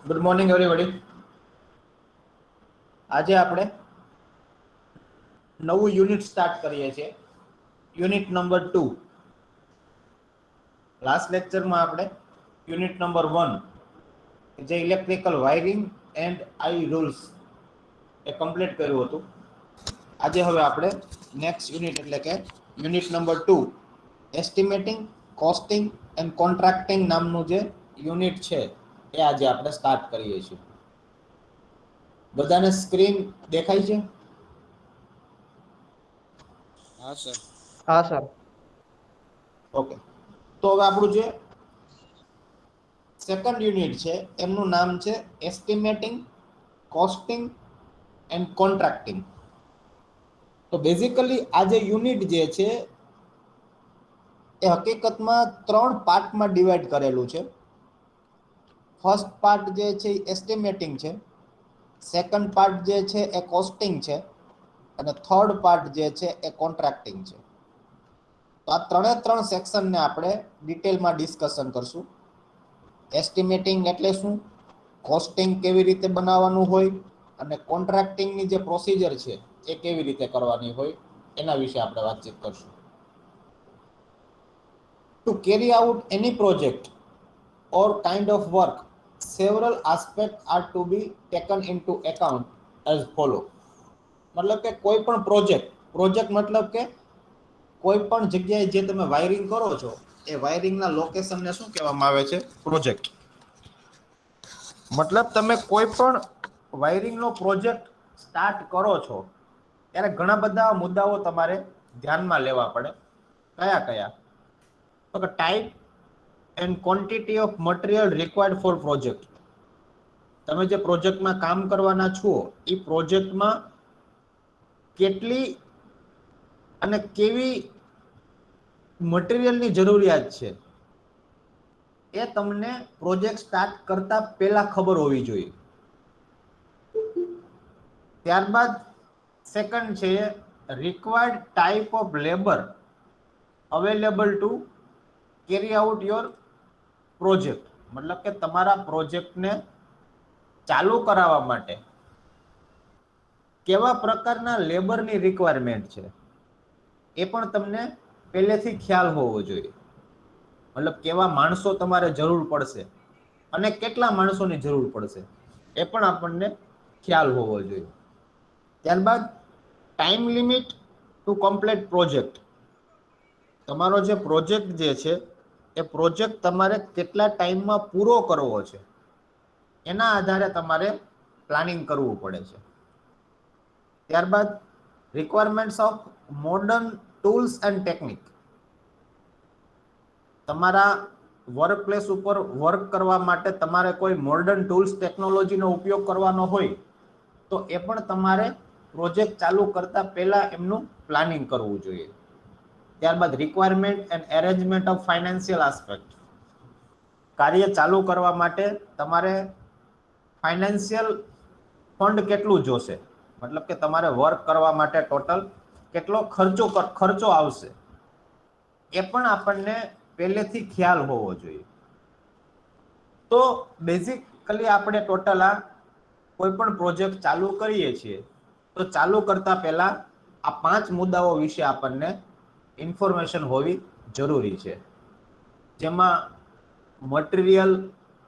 Good morning everybody. આજે આપણે નવું યુનિટ સ્ટાર્ટ કરીએ છીએ, યુનિટ નંબર 2. લાસ્ટ લેક્ચરમાં આપણે યુનિટ નંબર 1 જે electrical wiring and I rules એ કમ્પ્લીટ કર્યું હતું. આજે હવે આપણે નેક્સ્ટ યુનિટ એટલે કે unit number 2 estimating, costing and contracting નામનું જે યુનિટ છે એ આજે આપણે સ્ટાર્ટ કરીએ છીએ. બધાને સ્ક્રીન દેખાય છે? હા સર. હા સર. ઓકે, તો હવે આપણું જે સેકન્ડ યુનિટ છે એમનું નામ છે એસ્ટિમેટિંગ, કોસ્ટિંગ એન્ડ કોન્ટ્રાક્ટિંગ. તો બેઝિકલી આ જે યુનિટ જે છે એ હકીકતમાં 3 પાર્ટમાં ડિવાઈડ કરેલું છે. ફર્સ્ટ પાર્ટ જે છે એસ્ટિમેટિંગ છે, સેકન્ડ પાર્ટ જે છે એ કોસ્ટિંગ છે અને થર્ડ પાર્ટ જે છે એ કોન્ટ્રાક્ટિંગ છે. તો આ 3 સેક્શનને આપણે ડિટેલમાં ડિસ્કશન કરશું. એસ્ટિમેટિંગ એટલે શું, કોસ્ટિંગ કેવી રીતે બનાવવાનું હોય અને કોન્ટ્રાક્ટિંગની જે પ્રોસિજર છે એ કેવી રીતે કરવાની હોય એના વિશે આપણે વાતચીત કરશું. To carry out any project or kind of work, several aspects are to be taken into account as follow. મતલબ કે કોઈ પણ પ્રોજેક્ટ મતલબ કે કોઈ પણ જગ્યાએ જે તમે વાયરિંગ કરો છો એ વાયરિંગના લોકેશનને શું કહેવામાં આવે છે? પ્રોજેક્ટ. મતલબ તમે કોઈ પણ વાયરિંગનો પ્રોજેક્ટ સ્ટાર્ટ કરો છો ત્યારે ઘણા બધા મુદ્દાઓ તમારે ધ્યાનમાં લેવા પડે. કયા? તો કે type and quantity of material required four project. તમે જે પ્રોજેક્ટમાં કામ કરવાના છો એ પ્રોજેક્ટમાં કેટલી અને કેવી મટીરિયલની જરૂરિયાત છે એ તમને પ્રોજેક્ટ સ્ટાર્ટ કરતા પહેલા ખબર હોવી જોઈએ. ત્યારબાદ સેકન્ડ છે required type of labour available two carry out your project. મતલબ કે તમારા પ્રોજેક્ટને ચાલુ કરાવવા માટે કેવા પ્રકારના લેબરની રિક્વાયરમેન્ટ છે એ પણ તમને પહેલેથી ખ્યાલ હોવો જોઈએ. મતલબ કેવા માણસો તમારે જરૂર પડશે અને કેટલા માણસોની જરૂર પડશે એ પણ આપણને ખ્યાલ હોવો જોઈએ. ત્યારબાદ time limit to complete project. તમારો જે પ્રોજેક્ટ જે છે એ પ્રોજેક્ટ તમારે કેટલા ટાઈમમાં પૂરો કરવો છે એના આધારે તમારે પ્લાનિંગ કરવું પડે છે. ત્યારબાદ requirements of modern tools and technique. તમારા વર્ક પ્લેસ ઉપર વર્ક કરવા માટે તમારે કોઈ મોડર્ન ટૂલ્સ ટેકનોલોજીનો ઉપયોગ કરવાનો હોય તો એ પણ તમારે પ્રોજેક્ટ ચાલુ કરતા પહેલા એમનું પ્લાનિંગ કરવું જોઈએ. ત્યારબાદ requirement and arrangement of financial aspect. કાર્ય ચાલુ કરવા માટે તમારે ફાઇનાન્શિયલ ફંડ કેટલું જોશે, મતલબ કે તમારે વર્ક કરવા માટે ટોટલ કેટલો ખર્ચો આવશે એ પણ આપણને પહેલેથી ખ્યાલ હોવો જોઈએ. તો બેઝિકલી આપણે ટોટલ આ કોઈ પણ પ્રોજેક્ટ ચાલુ કરીએ છીએ તો ચાલુ કરતા પહેલા આ 5 મુદ્દાઓ વિશે આપણને ઇન્ફોર્મેશન હોવી જરૂરી છે. જેમાં મટીરિયલ,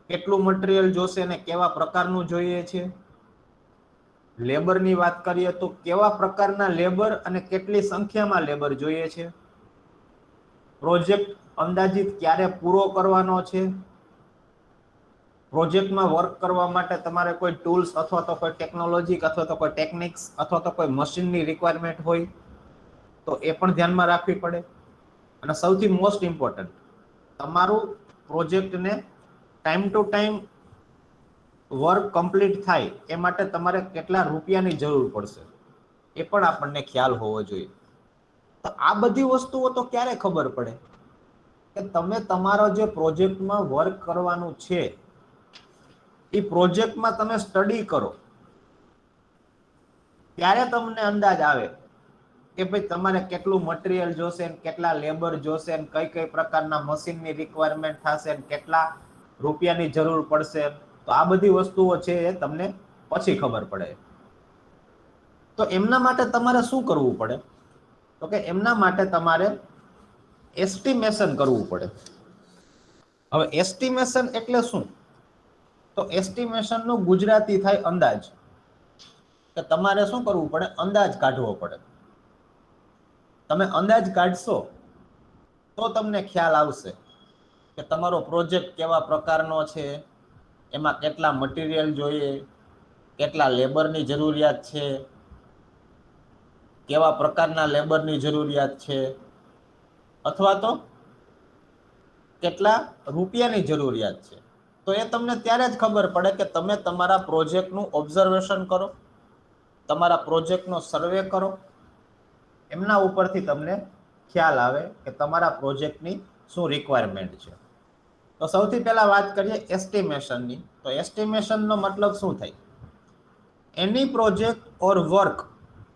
કેટલું મટીરિયલ જોશે અને કેવા પ્રકારનું જોઈએ છે. લેબરની વાત કરીએ તો કેવા પ્રકારના લેબર અને કેટલી સંખ્યામાં લેબર જોઈએ છે. પ્રોજેક્ટ અંદાજિત ક્યારે પૂરો કરવાનો છે. પ્રોજેક્ટમાં વર્ક કરવા માટે તમારે કોઈ ટૂલ્સ અથવા તો કોઈ ટેકનોલોજી અથવા તો કોઈ ટેકનિક્સ અથવા તો કોઈ મશીનની રિક્વાયરમેન્ટ હોય તો એ પણ ધ્યાનમાં રાખવી પડે. અને સૌથી મોસ્ટ ઇમ્પોર્ટન્ટ, તમારું પ્રોજેક્ટને time to time work complete થાય એ માટે તમારે કેટલા રૂપિયાની જરૂર પડશે એ પણ આપણને ખ્યાલ હોવો જોઈએ. તો આ બધી વસ્તુઓ તો ક્યારે ખબર પડે કે તમે તમારો જે પ્રોજેક્ટમાં વર્ક કરવાનું છે એ પ્રોજેક્ટમાં તમે સ્ટડી કરો ત્યારે તમને અંદાજ આવે કે ભાઈ તમારે કેટલું મટીરિયલ જોશે, કેટલા લેબર જોશે, કઈ પ્રકારના મશીનની રિક્વાયરમેન્ટ થશે, કેટલા રૂપિયાની જરૂર પડશે, તો આ બધી વસ્તુઓ છે એ તમને પછી ખબર પડે. તો એમના માટે તમારે શું કરવું પડે? તો કે એમના માટે તમારે એસ્ટિમેશન કરવું પડે. હવે એસ્ટિમેશન એટલે શું? તો એસ્ટિમેશન નું ગુજરાતી થાય અંદાજ. કે તમારે શું કરવું પડે? અંદાજ કાઢવો પડે. તમે અંદાજ કાઢશો તો તમને ખ્યાલ આવશે કે તમારો પ્રોજેક્ટ કેવા પ્રકારનો છે, એમાં કેટલા મટીરિયલ જોઈએ, કેટલા લેબરની જરૂરિયાત છે, કેવા પ્રકારના લેબરની જરૂરિયાત છે, અથવા તો કેટલા રૂપિયાની જરૂરિયાત છે. તો એ તમને ત્યારે જ ખબર પડે કે તમે તમારા પ્રોજેક્ટનું ઓબ્ઝર્વેશન કરો, તમારા પ્રોજેક્ટનો સર્વે કરો. એમના ઉપરથી તમને ખ્યાલ આવે કે તમારા પ્રોજેક્ટની શું રિક્વાયરમેન્ટ છે. તો સૌથી પહેલા વાત કરીએ એસ્ટિમેશનની. તો એસ્ટિમેશનનો મતલબ શું થાય? Any project or work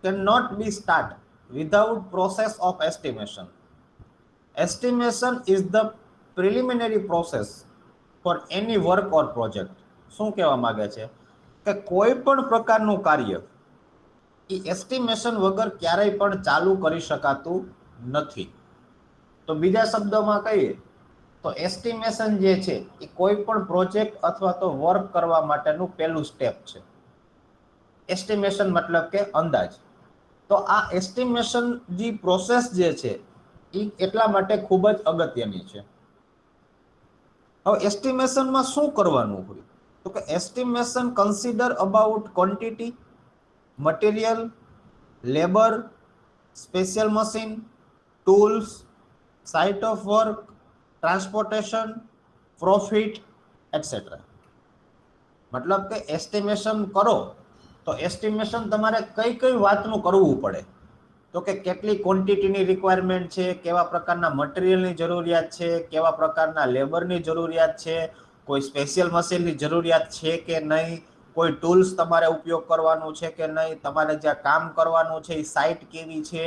can not be start without process of estimation. Estimation is the preliminary process for any work or project. શું કહેવા માંગે છે કે કોઈ પણ પ્રકારનું કાર્ય એ એસ્ટિમેશન વગર ક્યારેય પણ ચાલુ કરી શકાતું નથી. તો બીજા શબ્દોમાં કહીએ તો એસ્ટિમેશન જે છે એ કોઈ પણ પ્રોજેક્ટ અથવા તો વર્ક કરવા માટેનું પહેલું સ્ટેપ છે. એસ્ટિમેશન મતલબ કે અંદાજ. તો આ એસ્ટિમેશન જે પ્રોસેસ જે છે એ એટલા માટે ખૂબ જ અગત્યની છે. હવે એસ્ટિમેશનમાં શું કરવાનું હોય? તો કે estimation consider about quantity, material, labour, special machine, tools, site of work, transportation, profit etcetera. મતલબ કે એસ્ટિમેશન કરો તો એસ્ટિમેશન તમારે કઈ કઈ વાતનું કરવું પડે? તો કે કેટલી ક્વોન્ટિટીની રિક્વાયરમેન્ટ છે, કેવા પ્રકારના મટીરિયલની જરૂરિયાત છે, કેવા પ્રકારના લેબરની જરૂરિયાત છે, કોઈ સ્પેશિયલ મશીનની જરૂરિયાત છે કે નહીં, કોઈ ટૂલ્સ તમારે ઉપયોગ કરવાનું છે કે નહીં, તમારે જ્યાં કામ કરવાનું છે એ સાઇટ કેવી છે,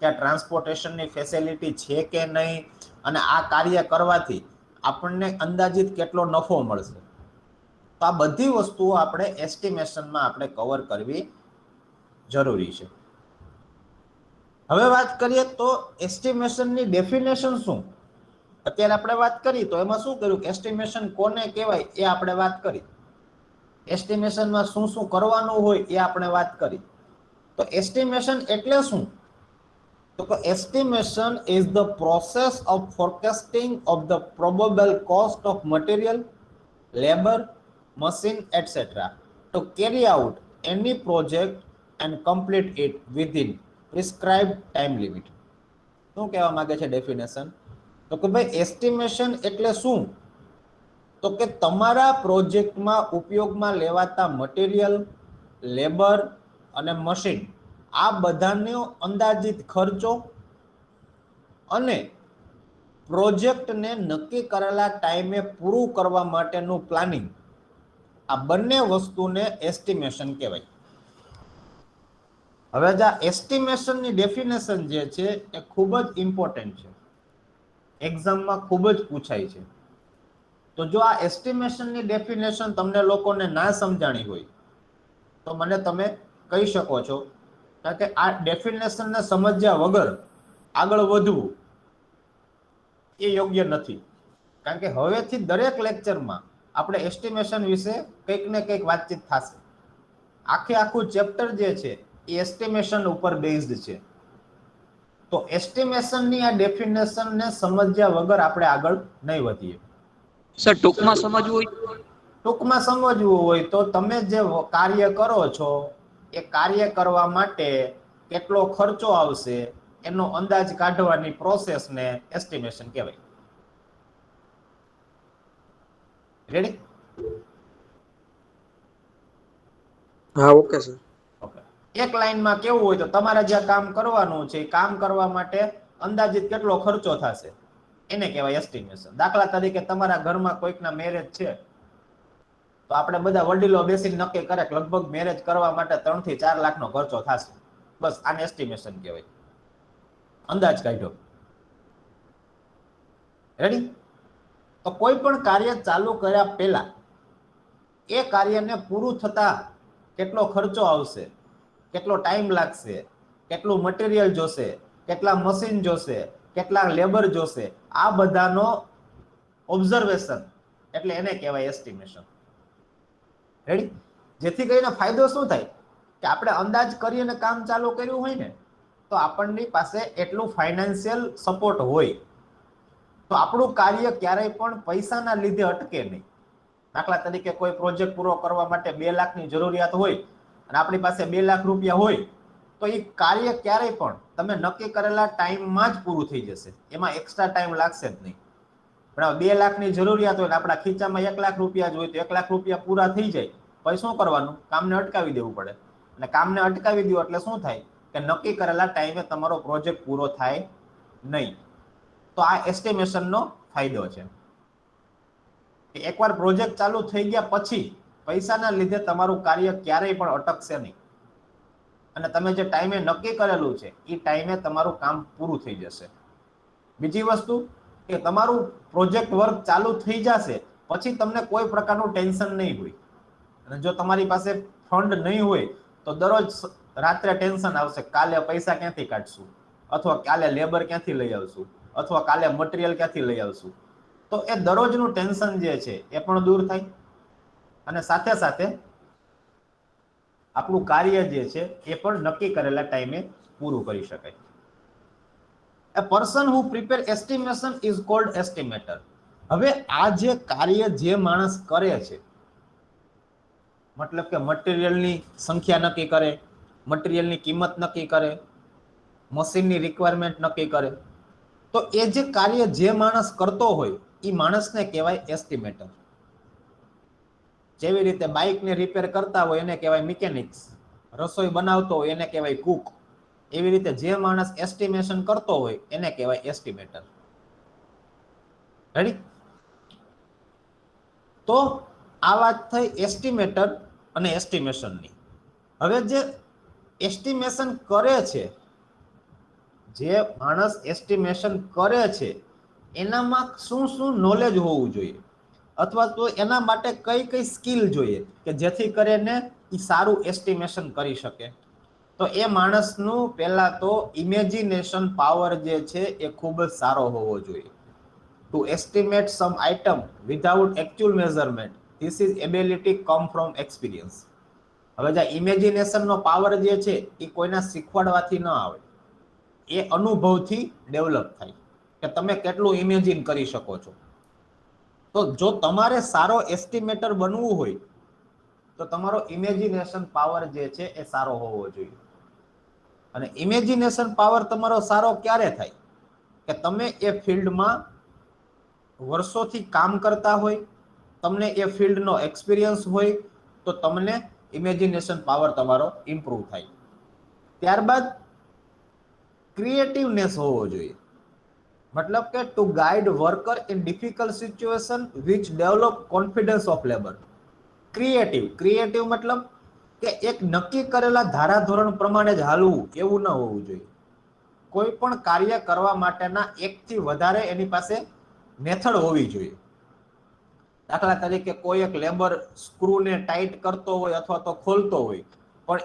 ત્યાં ટ્રાન્સપોર્ટેશનની ફેસિલિટી છે કે નહીં, અને આ કાર્ય કરવાથી આપણને અંદાજિત કેટલો નફો મળશે. તો આ બધી વસ્તુઓ આપણે એસ્ટિમેશનમાં આપણે કવર કરવી જરૂરી છે. હવે વાત કરીએ તો એસ્ટિમેશનની ડેફિનેશન શું? અત્યારે આપણે વાત કરી તો એમાં શું કર્યું? એસ્ટિમેશન કોને કહેવાય એ આપણે વાત કરી. એસ્ટિમેશનમાં શું શું કરવાનું હોય એ આપણે વાત કરી. તો એસ્ટિમેશન એટલે શું? તો estimation is the process of forecasting of the probable cost of material, labor, machine, etc. to carry out any project and complete it within prescribed time limit. શું કહેવા માંગે છે ડેફિનેશન? તો કે ભાઈ એસ્ટિમેશન એટલે શું? તો કે તમારા પ્રોજેક્ટમાં ઉપયોગમાં લેવાતા મટીરિયલ, લેબર અને મશીન, આ બધાનો અંદાજિત ખર્ચો અને પ્રોજેક્ટને નક્કી કરેલા ટાઈમે પૂરું કરવા માટેનું પ્લાનિંગ, આ બંને વસ્તુને એસ્ટિમેશન કહેવાય. હવે જે એસ્ટિમેશનની ડેફિનેશન જે છે એ ખૂબ જ ઇમ્પોર્ટન્ટ છે, એક્ઝામમાં ખૂબ જ પૂછાય છે. તો જો આ એસ્ટિમેશનની ડેફિનેશન તમને લોકોને ના સમજાણી હોય તો મને તમે કહી શકો છો, કારણ કે આ ડેફિનેશનને સમજ્યા વગર આગળ વધવું એ યોગ્ય નથી. કારણ કે હવેથી દરેક લેક્ચરમાં આપણે એસ્ટિમેશન વિશે કંઈક ને કંઈક વાતચીત થશે. આખું ચેપ્ટર જે છે એ એસ્ટિમેશન ઉપર બેઝડ છે. તો એસ્ટિમેશનની આ ડેફિનેશનને સમજ્યા વગર આપણે આગળ નહીં વધીએ. સર ટૂંકમાં સમજવું હોય? ટૂંકમાં સમજવું હોય તો તમે જે કાર્ય કરો છો એ કાર્ય કરવા માટે કેટલો ખર્ચો આવશે એનો અંદાજ કાઢવાની પ્રોસેસને એસ્ટિમેશન કહેવાય. રેડી? હા, ઓકે સર. એક લાઈનમાં કેવું હોય તો તમારે જ્યાં કામ કરવાનું છે કામ કરવા માટે અંદાજિત કેટલો ખર્ચો થશે એને કહેવાય એસ્ટિમેશન. દાખલા તરીકે તમારા ઘરમાં કોઈકના મેરેજ છે તો આપણે બધા વડીલો બેસીને નક્કી કરે કે લગભગ મેરેજ કરવા માટે 3 થી 4 લાખનો ખર્ચો થશે. બસ આને એસ્ટિમેશન કહેવાય, અંદાજ કાઢ્યો. રેડી? તો કોઈ પણ કાર્ય ચાલુ કર્યા પહેલા એ કાર્યને પૂરું થતા કેટલો ખર્ચો આવશે, કેટલો ટાઈમ લાગશે, કેટલું મટીરિયલ જોશે, કેટલા મશીન જોશે, કેટલા લેબર જોશે, આ બધાનો ઓબ્ઝર્વેશન એટલે એને કહેવાય એસ્ટિમેશન. રેડી? જેથી કરીને ફાયદો શું થાય કે આપણે અંદાજ કરીને કામ ચાલુ કર્યું હોય ને તો આપણની પાસે એટલું ફાઇનાન્શિયલ સપોર્ટ હોય તો આપણું કાર્ય ક્યારેય પણ પૈસાના લીધે અટકે નહીં. દાખલા તરીકે કોઈ પ્રોજેક્ટ પૂરો કરવા માટે 2 લાખની જરૂરિયાત હોય અને આપણી પાસે 2 લાખ રૂપિયા હોય તો એ કાર્ય ક્યારેય પણ તમે નક્કી કરેલા ટાઈમમાં જ પૂરું થઈ જશે, એમાં એક્સ્ટ્રા ટાઈમ લાગશે જ નહીં. પણ 2 લાખની જરૂરિયાત હોય ને આપણા ખીચામાં 1 લાખ રૂપિયા જ હોય તો 1 લાખ રૂપિયા પૂરા થઈ જાય પછી શું કરવાનું? કામને અટકાવી દેવું પડે. અને કામને અટકાવી દો એટલે શું થાય કે નક્કી કરેલા ટાઈમે તમારો પ્રોજેક્ટ પૂરો થાય નહીં. તો આ એસ્ટિમેશનનો ફાયદો છે. એકવાર પ્રોજેક્ટ ચાલુ થઈ ગયા પછી પૈસાના લીધે તમારું કાર્ય ક્યારેય પણ અટકશે નહીં અને તમે જે ટાઈમે નક્કી કરેલું છે એ ટાઈમે તમારું કામ પૂરું થઈ જશે. બીજી વસ્તુ કે તમારું પ્રોજેક્ટ વર્ક ચાલુ થઈ જશે પછી તમને કોઈ પ્રકારનું ટેન્શન નહીં હોય. અને જો તમારી પાસે ફંડ નહીં હોય તો દરરોજ રાત્રે ટેન્શન આવશે, કાલે પૈસા ક્યાંથી કાઢશું, અથવા કાલે લેબર ક્યાંથી લઈ આવશું, અથવા કાલે મટીરિયલ ક્યાંથી લઈ આવશું. તો એ દરરોજનું ટેન્શન જે છે એ પણ દૂર થાય અને સાથે સાથે આપણું કાર્ય જે છે એ પણ નક્કી કરેલા ટાઈમે પૂરું કરી શકાય. A person who prepare estimation is called estimator. હવે આ જે કાર્ય જે માણસ કરે છે, મતલબ કે મટીરિયલની સંખ્યા નક્કી કરે, મટીરિયલની કિંમત નક્કી કરે, મશીનની રિક્વાયરમેન્ટ નક્કી કરે, તો એ જે કાર્ય જે માણસ કરતો હોય એ માણસને કહેવાય એસ્ટિમેટર. જેવી રીતે બાઇકને રિપેર કરતા હોય એને કહેવાય મિકેનિક્સ, રસોઈ બનાવતો હોય એને કહેવાય કુક. એવી રીતે જે માણસ એસ્ટિમેશન કરતો હોય એને કહેવાય એસ્ટિમેટર. રેડી? તો આ વાત થઈ એસ્ટિમેટર અને એસ્ટિમેશનની. હવે જે એસ્ટિમેશન કરે છે, જે માણસ એસ્ટિમેશન કરે છે એનામાં શું શું નોલેજ હોવું જોઈએ અથવા તો એના માટે કઈ કઈ સ્કિલ જોઈએ કે જેથી કરીને એ સારું એસ્ટિમેશન કરી શકે. તો એ માણસનું પહેલા તો ઇમેજિનેશન પાવર જે છે એ ખૂબ જ સારો હોવો જોઈએ. To estimate some item without actual measurement, this is ability come from experience. હવે જે ઇમેજિનેશનનો પાવર જે છે એ કોઈના શીખવાડવાથી ન આવે, એ અનુભવથી ડેવલપ થાય કે તમે કેટલું ઇમેજિન કરી શકો છો. તો જો તમારે સારો એસ્ટિમેટર બનવું હોય તો તમારો ઇમેજિનેશન પાવર જે છે એ સારો હોવો જોઈએ. અને ઇમેજિનેશન પાવર તમારો સારો ક્યારે થાય કે તમે એ ફિલ્ડમાં વર્ષોથી કામ કરતા હોય, તમને એ ફિલ્ડનો એક્સપિરિયન્સ હોય તો તમને ઇમેજિનેશન પાવર તમારો ઇમ્પ્રૂવ થાય. ત્યારબાદ ક્રિએટિવનેસ હોવો જોઈએ, મતલબ કે to guide worker in difficult situation which develop confidence of labour. Creative મતલબ કે એક નક્કી કરેલા ધારાધોરણ પ્રમાણે જ હાલવું એવું ન હોવું જોઈએ. કોઈ પણ કાર્ય કરવા માટેના એકથી વધારે એની પાસે મેથડ હોવી જોઈએ. દાખલા તરીકે કોઈ એક લેબર સ્ક્રૂને ટાઈટ કરતો હોય અથવા તો ખોલતો હોય પણ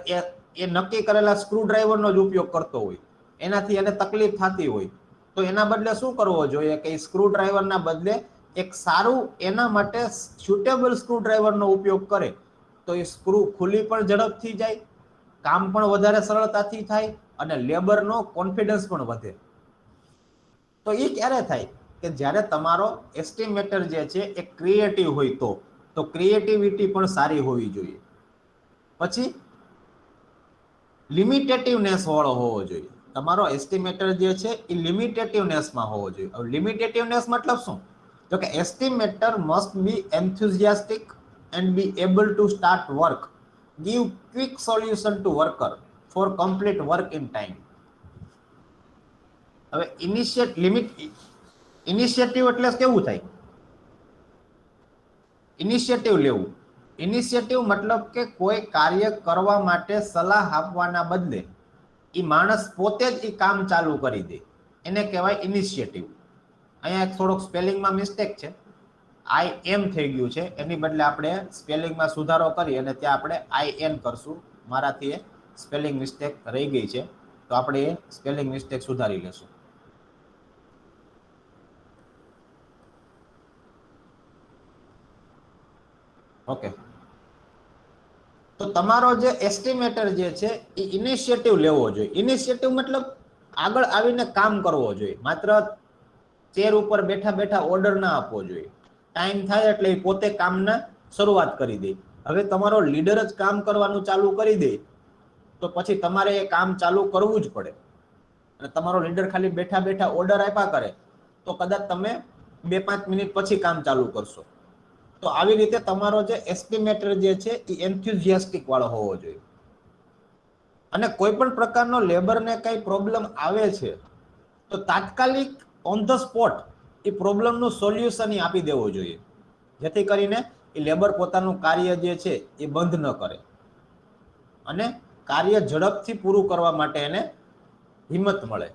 એ નક્કી કરેલા સ્ક્રૂ ડ્રાઈવરનો જ ઉપયોગ કરતો હોય, એનાથી એને તકલીફ થતી હોય તો એના બદલે શું કરવો જોઈએ કે સ્ક્રૂ ડ્રાઈવરના બદલે એક સારું એના માટે સ્યુટેબલ સ્ક્રૂ ડ્રાઈવરનો ઉપયોગ કરે તો એ સ્ક્રૂ ખુલી પણ ઝડપથી જાય, કામ પણ વધારે સરળતાથી થાય અને લેબરનો કોન્ફિડન્સ પણ વધે. તો એ ક્યારે થાય કે જ્યારે તમારો એસ્ટિમેટર જે છે એ ક્રિએટિવ હોય તો ક્રિએટિવિટી પણ સારી હોવી જોઈએ. પછી લિમિટેટિવનેસ વાળો હોવો જોઈએ. તમારો એસ્ટિમેટર જે છે એ લિમિટેટિવનેસમાં હોવો જોઈએ. હવે લિમિટેટિવનેસ મતલબ શું? તો કે estimator must be enthusiastic and be able to start work, give quick solution to worker for complete work in time. હવે ઇનિશિયેટિવ એટલે કેવું થાય? ઇનિશિયેટિવ લેવું. ઇનિશિયેટિવ મતલબ કે કોઈ કાર્ય કરવા માટે સલાહ આપવાના બદલે એ માણસ પોતે જ એ કામ ચાલુ કરી દે એને કહેવાય ઇનિશિયેટિવ. અહીંયા થોડોક સ્પેલિંગમાં મિસ્ટેક છે. આઈ એમ થઈ ગયું છે, એની બદલે આપણે સ્પેલિંગમાં સુધારો કરી અને ત્યાં આપણે આઈ એન કરશું. મારાથી એ સ્પેલિંગ મિસ્ટેક રહી ગઈ છે, તો આપણે એ સ્પેલિંગ મિસ્ટેક સુધારી લેશું. ઓકે, તો તમારો જે એસ્ટિમેટર જે છે એ ઇનિશિયેટિવ લેવો જોઈએ. ઇનિશિયેટિવ મતલબ આગળ આવીને કામ કરવો જોઈએ, માત્ર ચેર ઉપર બેઠા બેઠા ઓર્ડર ના આપવો જોઈએ. ટાઈમ થાય એટલે એ પોતે કામના શરૂઆત કરી દે. હવે તમારો લીડર જ કામ કરવાનું ચાલુ કરી દે તો પછી તમારે એ કામ ચાલુ કરવું જ પડે. અને તમારો લીડર ખાલી બેઠા બેઠા ઓર્ડર આપ્યા કરે તો કદાચ તમે 2-5 મિનિટ પછી કામ ચાલુ કરશો. તો આવી રીતે તમારો જે એસ્ટિમેટર જે છે એ એન્થુઝિયાસ્ટિક વાળો હોવો જોઈએ. અને કોઈ પણ પ્રકારનો લેબરને કઈ પ્રોબ્લેમ આવે છે તો તાત્કાલિક ઓન ધ સ્પોટ એ પ્રોબ્લેમનું સોલ્યુશન આપી દેવો જોઈએ, જેથી કરીને એ લેબર પોતાનું કાર્ય જે છે એ બંધ ન કરે અને કાર્ય ઝડપથી પૂરું કરવા માટે એને હિંમત મળે.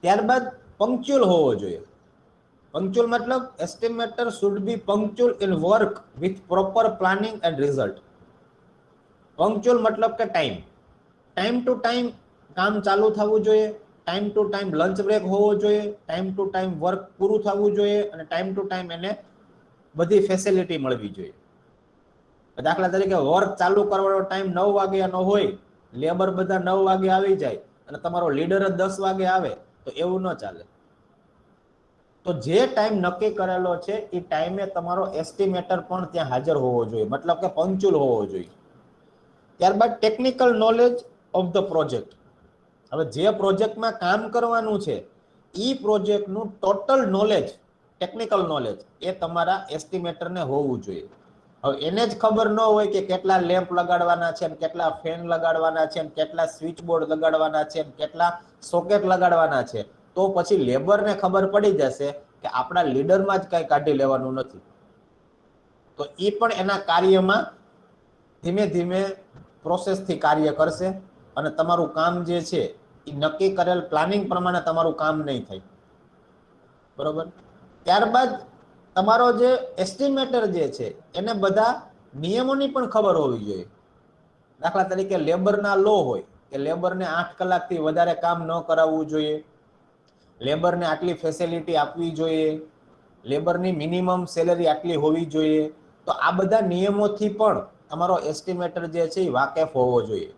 ત્યારબાદ પંક્ચ્યુઅલ હોવો જોઈએ. પંક્ચ્યુઅલ મતલબ estimator should be punctual in work with proper planning and result. Punctual મતલબ કે ટાઈમ ટુ ટાઈમ કામ ચાલુ થવું જોઈએ, time to time lunch break હોવો જોઈએ, ટાઈમ ટુ ટાઈમ વર્ક પૂરું થવું જોઈએ અને ટાઈમ ટુ ટાઈમ એને બધી ફેસિલિટી મળવી જોઈએ. દાખલા તરીકે વર્ક ચાલુ કરવાનો ટાઈમ 9 વાગ્યાનો હોય, લેબર બધા 9 વાગે આવી જાય અને તમારો લીડર જ 10 વાગે આવે તો એવું ન ચાલે. તો જે ટાઈમ નક્કી કરેલો છે એ ટાઈમે તમારો એસ્ટિમેટર પણ ત્યાં હાજર હોવો જોઈએ, મતલબ કે પંક્ચ્યુઅલ હોવો જોઈએ. ત્યારબાદ technical knowledge of the project. હવે જે પ્રોજેક્ટમાં કામ કરવાનું છે એ પ્રોજેક્ટનું ટોટલ નોલેજ, ટેકનિકલ નોલેજ એ તમારા એસ્ટિમેટરને હોવું જોઈએ. હવે એને જ ખબર ન હોય કે કેટલા લેમ્પ લગાડવાના છે, કેટલા ફેન લગાડવાના છે, કેટલા સ્વિચ બોર્ડ લગાડવાના છે, કેટલા સોકેટ લગાડવાના છે, તો પછી લેબરને ખબર પડી જશે કે આપણા લીડરમાં જ કઈ કાઢી લેવાનું નથી. તો એ પણ એના કાર્યમાં ધીમે ધીમે પ્રોસેસથી કાર્ય કરશે અને તમારું કામ જે છે એ નક્કી કરેલ પ્લાનિંગ પ્રમાણે તમારું કામ નહીં થાય. બરોબર. ત્યારબાદ તમારો જે એસ્ટિમેટર જે છે એને બધા નિયમોની પણ ખબર હોવી જોઈએ. દાખલા તરીકે લેબરના લો હોય કે લેબરને 8 કલાકથી વધારે કામ ન કરાવવું જોઈએ, લેબરને આટલી ફેસિલિટી આપવી જોઈએ, લેબરની મિનિમમ સેલેરી આટલી હોવી જોઈએ. તો આ બધા નિયમોથી પણ તમારો એસ્ટિમેટર જે છે એ વાકેફ હોવો જોઈએ.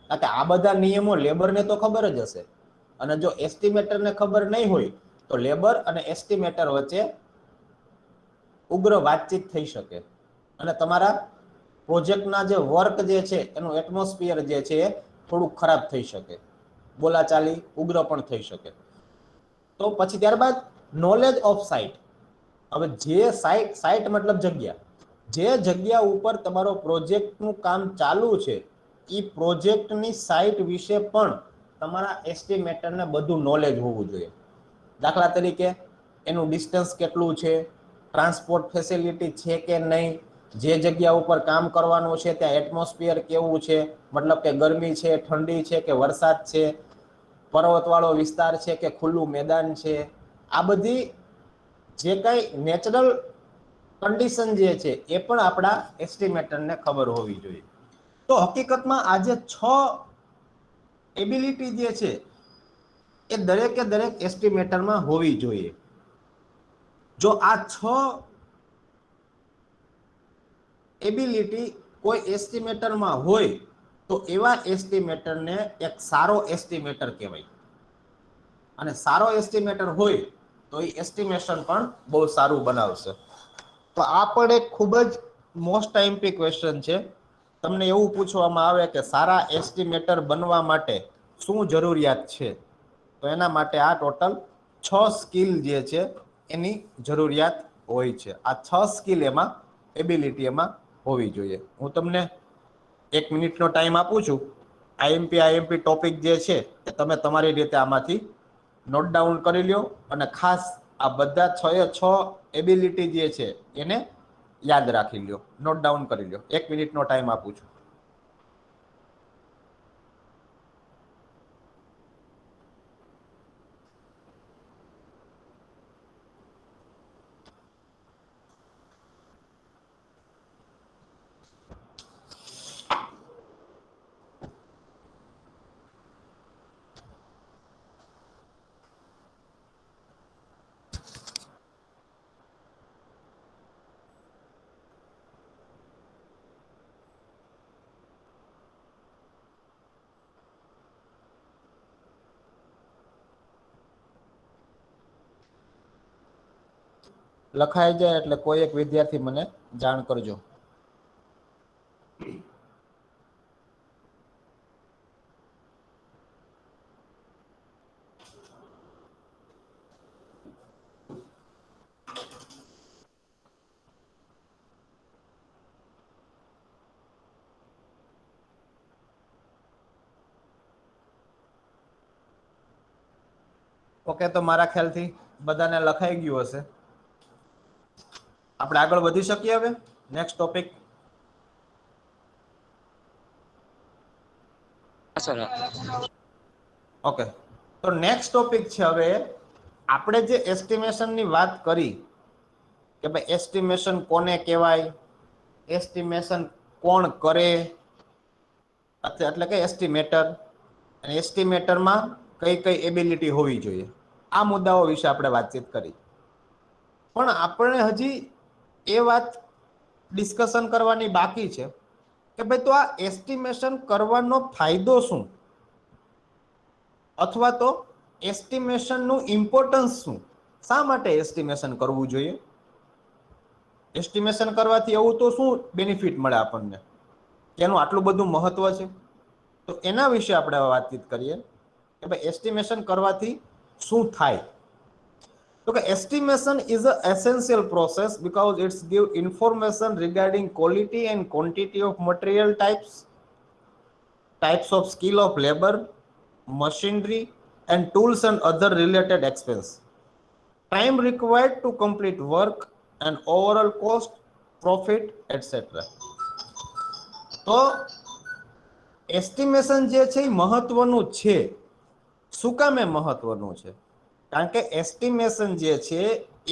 કારણ કે આ બધા નિયમો લેબરને તો ખબર જ હશે અને જો એસ્ટિમેટરને ખબર નહીં હોય તો લેબર અને એસ્ટિમેટર વચ્ચે ઉગ્ર વાતચીત થઈ શકે અને તમારા પ્રોજેક્ટના જે વર્ક જે છે એનું એટમોસ્ફિયર જે છે એ થોડું ખરાબ થઈ શકે, બોલાચાલી ઉગ્ર પણ થઈ શકે. તો પછી ત્યારબાદ નોલેજ ઓફ સાઇટ. હવે જે સાઇટ મતલબ જગ્યા, જે જગ્યા ઉપર તમારો પ્રોજેક્ટનું કામ ચાલુ છે એ પ્રોજેક્ટની સાઇટ વિશે પણ તમારા એસ્ટિમેટરને બધું નોલેજ હોવું જોઈએ. દાખલા તરીકે એનું ડિસ્ટન્સ કેટલું છે, ટ્રાન્સપોર્ટ ફેસિલિટી છે કે નહીં, જે જગ્યા ઉપર કામ કરવાનું છે ત્યાં એટમોસ્ફિયર કેવું છે, મતલબ કે ગરમી છે, ઠંડી છે કે વરસાદ છે, પર્વતવાળો વિસ્તાર છે કે ખુલ્લું મેદાન છે. આ બધી જે કઈ નેચરલ કન્ડિશન જે છે એ પણ આપણા એસ્ટિમેટરને ખબર હોવી જોઈએ. તો હકીકતમાં આજે 6 એબિલિટી જે છે એ દરેકે દરેક એસ્ટિમેટરમાં હોવી જોઈએ. જો આ 6 એબિલિટી કોઈ એસ્ટિમેટરમાં હોય તો એવા એસ્ટિમેટરને એક સારો એસ્ટિમેટર કહેવાય. અને સારો એસ્ટિમેટર હોય તો એ એસ્ટિમેશન પણ બહુ સારું બનાવશે. તો આ પણ એક ખૂબ જ મોસ્ટ આઈમ્પી ક્વેશ્ચન છે. તમને એવું પૂછવામાં આવે કે સારા એસ્ટિમેટર બનવા માટે શું જરૂરિયાત છે, તો એના માટે આ ટોટલ 6 સ્કિલ જે છે એની જરૂરિયાત હોય છે. આ 6 સ્કિલ એમાં એબિલિટી એમાં હોવી જોઈએ. હું તમને 1 મિનિટનો ટાઈમ આપું છું. આઈએમપી ટોપિક જે છે એ તમે તમારી રીતે આમાંથી નોટ ડાઉન કરી લ્યો અને ખાસ આ બધા 6 એબિલિટી જે છે એને યાદ રાખી લ્યો, નોટ ડાઉન કરી લ્યો. 1 મિનિટનો ટાઈમ આપું છું. લખાઈ જાય એટલે કોઈ એક વિદ્યાર્થી મને જાણ કરજો. ઓકે, તો મારા ખ્યાલથી બધાને લખાઈ ગયું હશે. આપણે આગળ વધી શકીએ હવે નેક્સ્ટ ટોપિક. સર ઓકે, તો નેક્સ્ટ ટોપિક છે હવે આપણે જે એસ્ટિમેશનની વાત કરી કે ભાઈ એસ્ટિમેશન કોને કહેવાય, એસ્ટિમેશન કોણ કરે, એટલે કે એસ્ટિમેટર, અને એસ્ટિમેટરમાં કઈ કઈ એબિલિટી હોવી જોઈએ, આ મુદ્દાઓ વિશે આપણે વાતચીત કરી. પણ આપણે હજી એ વાત ડિસ્કશન કરવાની બાકી છે કે ભાઈ તો આ એસ્ટિમેશન કરવાનો ફાયદો શું, અથવા તો એસ્ટિમેશનનું ઇમ્પોર્ટન્સ શું, શા માટે એસ્ટિમેશન કરવું જોઈએ, એસ્ટિમેશન કરવાથી એવું તો શું બેનિફિટ મળે આપણને, એનું આટલું બધું મહત્વ છે. તો એના વિશે આપણે વાતચીત કરીએ કે ભાઈ એસ્ટિમેશન કરવાથી શું થાય. તો કે estimation is a essential process because it's give information regarding quality and quantity of material types of skill of labor, machinery and tools and other related expense, time required to complete work and overall cost, profit, etc. તો estimation જે છે એ મહત્વનું છે. શું કામ એ મહત્વનું છે? કારણ કે એસ્ટિમેશન જે છે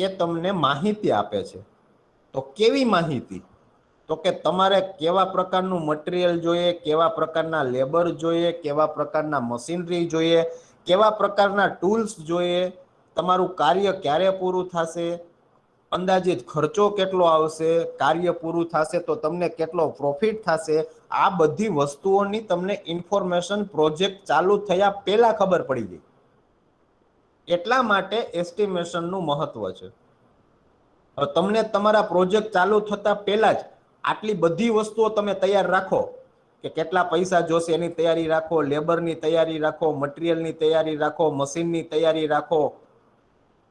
એ તમને માહિતી આપે છે. તો કેવી માહિતી? તો કે તમારે કેવા પ્રકારનું મટીરિયલ જોઈએ, કેવા પ્રકારના લેબર જોઈએ, કેવા પ્રકારના મશીનરી જોઈએ, કેવા પ્રકારના ટૂલ્સ જોઈએ, તમારું કાર્ય ક્યારે પૂરું થશે, અંદાજિત ખર્ચો કેટલો આવશે, કાર્ય પૂરું થશે તો તમને કેટલો પ્રોફિટ થશે, આ બધી વસ્તુઓની તમને ઇન્ફોર્મેશન પ્રોજેક્ટ ચાલુ થયા પહેલા ખબર પડી ગઈ. એટલા માટે એસ્ટિમેશનનું મહત્વ છે. તમને તમારા પ્રોજેક્ટ ચાલુ થતા પહેલા જ આટલી બધી વસ્તુઓ તમે તૈયાર રાખો કે કેટલા પૈસા જોશે એની તૈયારી રાખો, લેબરની તૈયારી રાખો, મટીરિયલની તૈયારી રાખો, મશીનની તૈયારી રાખો.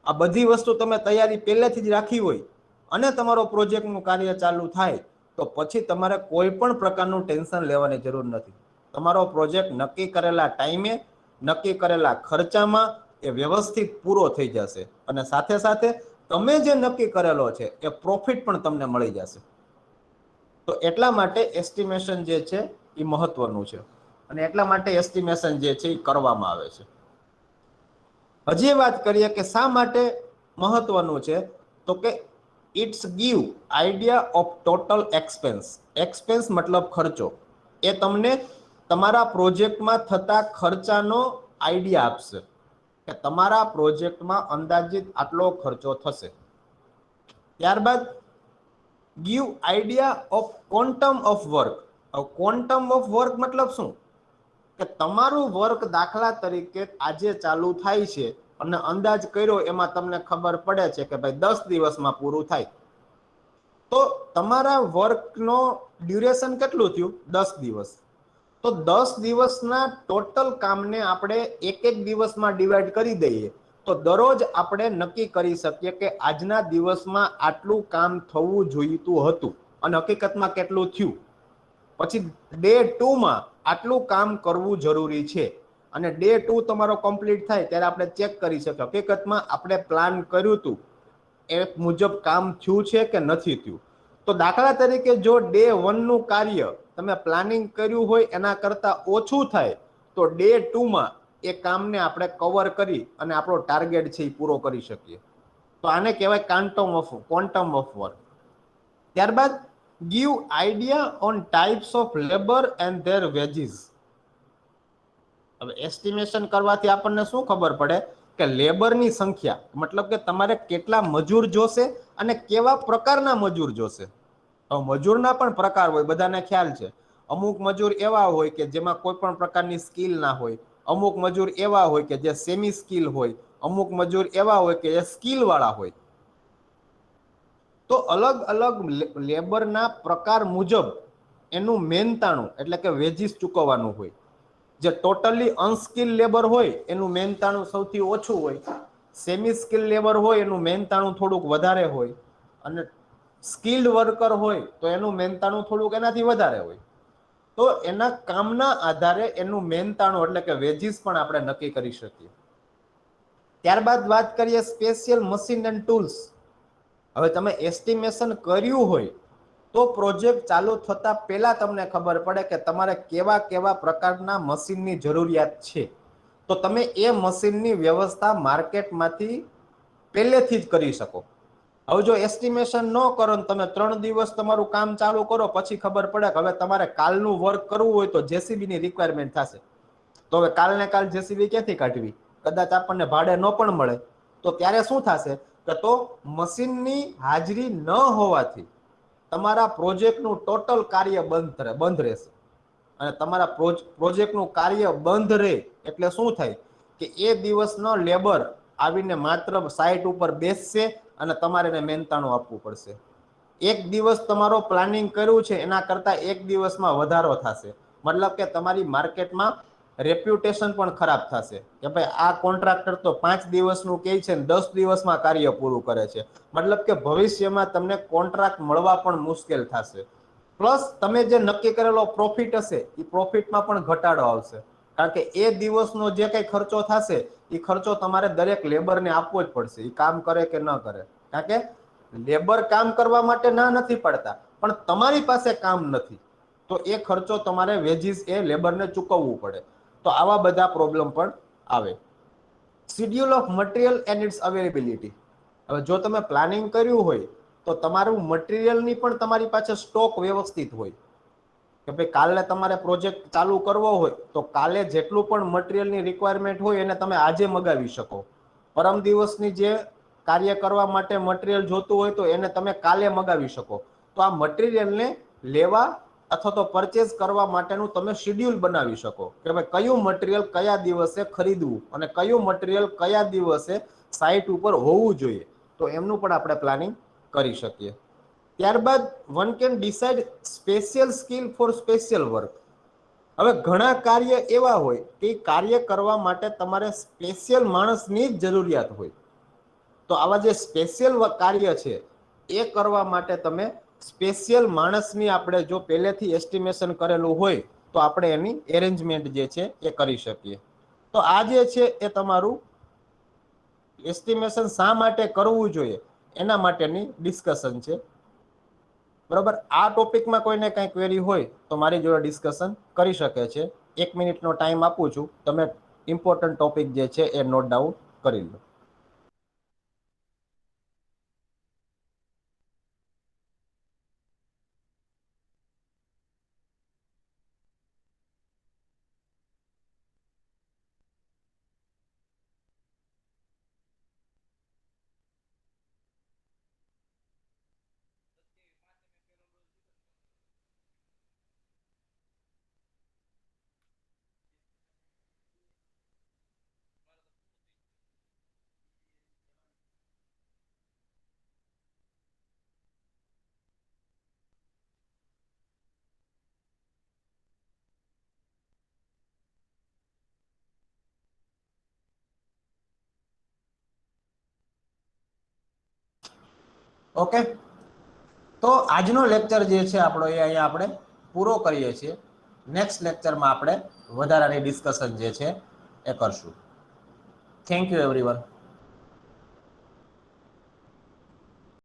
આ બધી વસ્તુ તમે તૈયારી પહેલેથી જ રાખી હોય અને તમારો પ્રોજેક્ટનું કાર્ય ચાલુ થાય તો પછી તમારે કોઈ પણ પ્રકારનું ટેન્શન લેવાની જરૂર નથી. તમારો પ્રોજેક્ટ નક્કી કરેલા ટાઈમે, નક્કી કરેલા ખર્ચામાં એ વ્યવસ્થિત પૂરો થઈ જશે અને સાથે સાથે તમે જે નક્કી કરેલો છે એ પ્રોફિટ પણ તમને મળી જશે. તો એટલા માટે એસ્ટિમેશન જે છે એ મહત્વનું છે અને એટલા માટે એસ્ટિમેશન જે છે એ કરવામાં આવે છે. હજી વાત કરીએ કે શા માટે મહત્વનું છે, તો કે it's give idea of total expense. Expense મતલબ ખર્ચો. એ તમને તમારા પ્રોજેક્ટમાં થતા ખર્ચાનો આઈડિયા આપશે કે તમારા પ્રોજેક્ટમાં અંદાજિત આટલો ખર્ચો થશે. ત્યારબાદ give idea of quantum of work. Quantum of work મતલબ શું? કે તમારું વર્ક દાખલા તરીકે આજે ચાલુ થાય છે અને અંદાજ કર્યો એમાં તમને ખબર પડે છે કે ભાઈ 10 દિવસમાં પૂરું થાય. તો તમારા વર્કનો ડ્યુરેશન કેટલું થયું? 10 દિવસ. તો 10 દિવસના ટોટલ કામને આપણે એક દિવસમાં ડિવાઈડ કરી દઈએ તો દરરોજ આપણે નક્કી કરી શકીએ કે આજના દિવસમાં આટલું કામ થવું જોઈતું હતું અને હકીકતમાં કેટલું થયું. પછી ડે 2 માં આટલું કામ કરવું જરૂરી છે અને ડે 2 તમારો કમ્પ્લીટ થાય ત્યારે આપણે ચેક કરી શકીએ હકીકતમાં આપણે પ્લાન કર્યું હતું એ મુજબ કામ થયું છે કે નથી થયું. તો દાખલા તરીકે જો ડે 1 નું કાર્ય તમે પ્લાનિંગ કર્યું હોય એના કરતા ઓછું થાય તો ડે 2 માં એ કામને આપણે કવર કરી અને આપણો ટાર્ગેટ છે એ પૂરો કરી શકીએ. તો આને કહેવાય ક્વોન્ટમ ઓફ વર્ક. ત્યારબાદ give idea on types of labour and there veggies. હવે એસ્ટિમેશન કરવાથી આપણને શું ખબર પડે કે લેબરની સંખ્યા, મતલબ કે તમારે કેટલા મજૂર જોશે અને કેવા પ્રકારના મજૂર જોશે. મજૂરના પણ પ્રકાર હોય, બધાને ખ્યાલ છે. અમુક મજૂર એવા હોય કે જેમાં કોઈ પણ પ્રકારની સ્કિલ ના હોય, અમુક મજૂર એવા હોય કે જે સેમી સ્કિલ હોય, અમુક મજૂર એવા હોય કે જે સ્કિલ વાળા હોય. તો અલગ અલગ લેબરના પ્રકાર મુજબ એનું મહેનતાણું એટલે કે વેજીસ ચૂકવવાનું હોય. જે ટોટલી અનસ્કિલ લેબર હોય એનું મહેનતાણું સૌથી ઓછું હોય, સેમી સ્કિલ લેબર હોય એનું મહેનતાણું થોડુંક વધારે હોય, અને સ્કિલ્ડ વર્કર હોય તો એનું મહેનતાણું થોડુંક એનાથી વધારે હોય. તો એના કામના આધારે એનું મહેનતાણું એટલે કે વેજીસ પણ આપણે નક્કી કરી શકીએ. ત્યારબાદ વાત કરીએ સ્પેશિયલ મશીન એન્ડ ટૂલ્સ. હવે તમે એસ્ટિમેશન કર્યું હોય તો પ્રોજેક્ટ ચાલુ થતા પહેલા તમને ખબર પડે કે તમારે કેવા કેવા પ્રકારના મશીનની જરૂરિયાત છે. તો તમે એ મશીનની વ્યવસ્થા માર્કેટમાંથી પહેલેથી જ કરી શકો. હવે જો એસ્ટિમેશન ન કરો ને તમે 3 દિવસ તમારું કામ ચાલુ કરો પછી ખબર પડે કે હવે તમારે કાલનું વર્ક કરવું હોય તો જેસીબી ની રિક્વાયરમેન્ટ થશે. તો હવે કાલને કાલ જેસીબી ક્યાંથી કાઢવી? કદાચ આપણને ભાડે ન પણ મળે. તો ત્યારે શું થશે કે તો મશીનની હાજરી ન હોવાથી તમારા પ્રોજેક્ટનું ટોટલ કાર્ય બંધ રહેશે. અને તમારા પ્રોજેક્ટનું કાર્ય બંધ રહે એટલે શું થાય કે એ દિવસનો લેબર આવીને માત્ર સાઇટ ઉપર બેસશે અને તમારે એને મહેનતાણું આપવું પડશે. એક દિવસ તમારો પ્લાનિંગ કર્યું છે એના કરતા એક દિવસમાં વધારો થશે. મતલબ કે તમારી માર્કેટમાં રેપ્યુટેશન પણ ખરાબ થશે કે ભાઈ આ કોન્ટ્રાક્ટર તો 5 દિવસનું કહે છે ને 10 દિવસમાં કાર્ય પૂરું કરે છે. મતલબ કે ભવિષ્યમાં તમને કોન્ટ્રાક્ટ મળવા પણ મુશ્કેલ થશે. પ્લસ તમે જે નક્કી કરેલો પ્રોફિટ હશે એ પ્રોફિટમાં પણ ઘટાડો આવશે. કારણ કે એ દિવસનો જે કઈ ખર્ચો થશે એ ખર્ચો તમારે દરેક લેબરને આપવો જ પડશે, એ કામ કરે કે ન કરે. કારણ કે લેબર કામ કરવા માટે ના નથી પડતા, પણ તમારી પાસે કામ નથી તો એ ખર્ચો તમારે વેજીસ એ લેબરને ચૂકવવું પડે. તો આવા બધા પ્રોબ્લેમ પણ આવે. Schedule of material and its availability. હવે જો તમે પ્લાનિંગ કર્યું હોય તો તમારું મટીરિયલની પણ તમારી પાસે સ્ટોક વ્યવસ્થિત હોય કે ભાઈ કાલે તમારે પ્રોજેક્ટ ચાલુ કરવો હોય તો કાલે જેટલું પણ મટીરિયલની રિક્વાયરમેન્ટ હોય એને તમે આજે મગાવી શકો. પરમ દિવસની જે કાર્ય કરવા માટે મટીરિયલ જોતું હોય તો એને તમે કાલે મગાવી શકો. તો આ મટીરિયલને લેવા અથવા તો પરચેસ કરવા માટેનું તમે શેડ્યુલ બનાવી શકો કે ભાઈ કયું મટીરિયલ કયા દિવસે ખરીદવું અને કયું મટીરિયલ કયા દિવસે સાઇટ ઉપર હોવું જોઈએ. તો એમનું પણ આપણે પ્લાનિંગ કરી શકીએ. ત્યારબાદ one can decide special skill for special work. હવે ઘણા કાર્ય એવા હોય કે કાર્ય કરવા માટે તમારે સ્પેશિયલ માણસની જ જરૂરિયાત હોય. તો આવા જે સ્પેશિયલ કાર્ય છે એ કરવા માટે તમે સ્પેશિયલ માણસની આપણે જો પહેલેથી એસ્ટિમેશન કરેલું હોય તો આપણે એની એરેન્જમેન્ટ જે છે એ કરી શકીએ. તો આ જે છે એ તમારું એસ્ટિમેશન શા માટે કરવું જોઈએ એના માટેની ડિસ્કશન છે. બરોબર. આ ટોપિકમાં કોઈને કઈ ક્વેરી હોય તો મારી જોડે ડિસ્કશન કરી શકે છે. 1 મિનિટનો ટાઈમ આપું છું, તમે ઇમ્પોર્ટન્ટ ટોપિક જે છે એ નોટ ડાઉન કરી લો. ઓકે, તો આજનો લેક્ચર જે છે આપણો એ અહીંયા આપણે પૂરો કરીએ છીએ. નેક્સ્ટ લેક્ચરમાં આપણે વધારાની ડિસ્કશન જે છે એ કરશું. Thank you everyone.